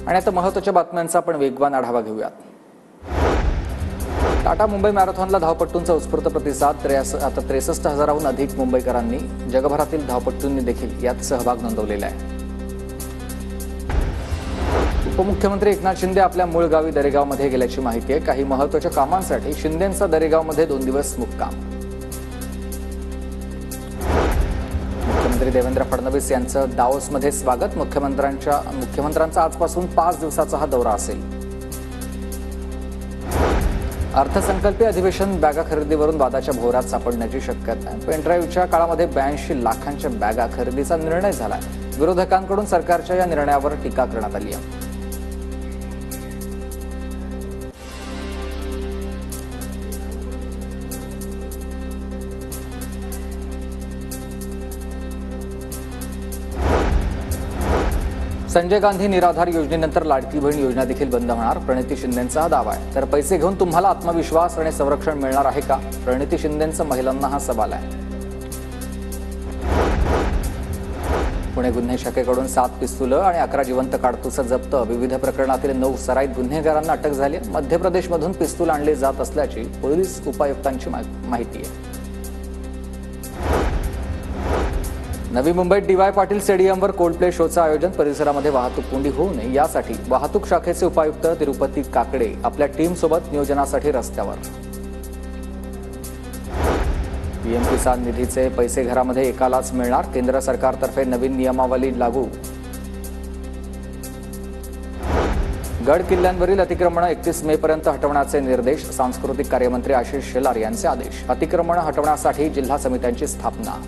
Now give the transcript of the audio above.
आणि आता महत्त्वाच्या बातम्यांचा आपण वेगवान आढावा घेऊयात। टाटा मुंबई मॅरेथॉनला धावपटूंचा उत्स्फूर्त प्रतिसाद। आता 63,000हून अधिक मुंबईकरांनी जगभरातील धावपटूंनी देखील यात सहभाग नोंदवलेला आहे। उपमुख्यमंत्री एकनाथ शिंदे आपल्या मूळ गावी दरेगावमध्ये गेल्याची माहिती आहे। काही महत्त्वाच्या कामांसाठी शिंदेंचा दरेगावमध्ये 2 दिवस मुक्काम। मुख्यमंत्री देवेंद्र फडणवीस यांचं दावोसमध्ये स्वागत। मुख्यमंत्र्यांचा आजपासून 5 दिवसाचा हा दौरा असेल। अर्थसंकल्पीय अधिवेशन बॅगा खरेदीवरून वादाच्या भोवऱ्यात सापडण्याची शक्यता आहे। पेनड्राईव्हच्या काळामध्ये 82 लाखांच्या बॅगा खरेदीचा निर्णय झाला। विरोधकांकडून सरकारच्या या निर्णयावर टीका करण्यात आली आहे। संजय गांधी निराधार योजनेनंतर लाडकी बहीण योजना देखील बंद होणार। प्रणिती शिंदेंचा हा दावा आहे। तर पैसे घेऊन तुम्हाला आत्मविश्वास आणि संरक्षण मिळणार आहे का? प्रणिती शिंदेंचा महिलांना हा सवाल आहे। पुणे गुन्हे शाखेकडून 7 पिस्तुलं आणि 11 जिवंत काडतुसं जप्त। विविध प्रकरणातील 9 सराईत गुन्हेगारांना अटक झाली। मध्य प्रदेशमधून पिस्तूल आणले जात असल्याची पोलीस उपायुक्तांची माहिती आहे। नवी मुंबईत डी.वाय. पाटील स्टेडियमवर कोल्डप्ले शोचं आयोजन। परिसरामध्ये वाहतूक कोंडी होऊ नये यासाठी वाहतूक शाखेचे उपायुक्त तिरुपती काकडे आपल्या टीमसोबत नियोजनासाठी रस्त्यावर। पीएम किसान निधीचे पैसे घरामध्ये एकालाच मिळणार। केंद्र सरकारतर्फे नवीन नियमावली लागू। गड किल्ल्यांवरील अतिक्रमण 31 मेपर्यंत हटवण्याचे निर्देश। सांस्कृतिक कार्यमंत्री आशिष शेलार यांचे आदेश। अतिक्रमण हटवण्यासाठी जिल्हा समित्यांची स्थापना।